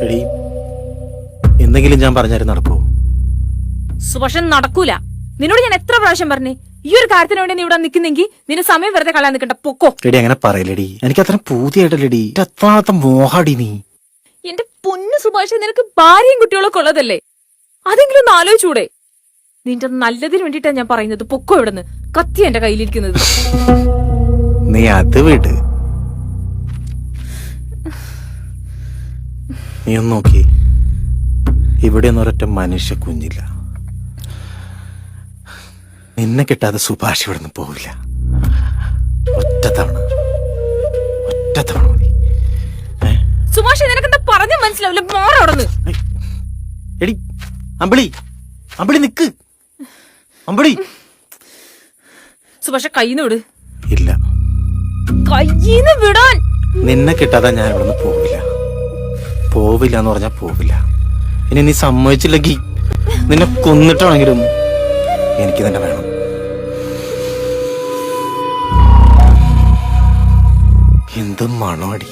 എടി എന്തെങ്കിലും ഞാൻ പറഞ്ഞാലും നടക്കൂ? സുഭാഷൻ നടക്കൂല. നിന്നോട് ഞാൻ എത്ര പ്രാവശ്യം പറഞ്ഞേ, ഈ ഒരു കാര്യത്തിന് വേണ്ടി നീ ഇവിടെ നിൽക്കുന്നെങ്കിൽ നിന്റെ സമയം വെറുതെ കളയാൻ നിൽക്കണ്ട, പൊക്കോ. എടി അങ്ങനെ പറയലടി, എനിക്ക് അത്ര പൂതിയായിട്ടല്ലേടി, എത്രാമത്തെ മോഹാടി നീ. എന്റെ പൊന്നു സുഭാഷ്, നിനക്ക് ഭാര്യയും കുട്ടികളൊക്കെ ഉള്ളതല്ലേ, അതെങ്കിലും ഒന്ന് ആലോചിച്ചൂടെ? നിന്റെ നല്ലതിന് വേണ്ടിട്ടാ ഞാൻ പറയുന്നത്, പൊക്കോ ഇവിടുന്ന്. കത്തി എന്റെ കയ്യിലിരിക്കുന്നത്. നീ അത് വിട്. നീ ഒന്ന് നോക്കി, ഇവിടെ ഒന്നും ഒരൊറ്റ മനുഷ്യ കുഞ്ഞില്ല. നിന്നെ കിട്ടാതെ സുഭാഷ് ഇവിടെ നിന്ന് പോവില്ല. ഒറ്റ തവണ മതി. സുഭാഷ്, നിനക്കെന്താ പറഞ്ഞ മനസ്സിലാവില്ല, മാറവിടുന്ന്. എടി അമ്പിളി, അമ്പിളി നിക്ക്. അമ്പിളി. സുഭാഷ്, കയ്യിന്ന് വിട്. ഇല്ല, കയ്യിന്ന് വിടാൻ. നിന്നെ കിട്ടാതെ ഞാൻ ഇവിടെ നിന്ന് പോവില്ല എന്ന് പറഞ്ഞാൽ പോവില്ല. ഇനി നീ സമ്മതിച്ചില്ലെങ്കിൽ നിന്നെ കൊന്നിട്ടാണെങ്കിലും എനിക്ക് തന്നെ വേണം. എന്ത് മണമടി.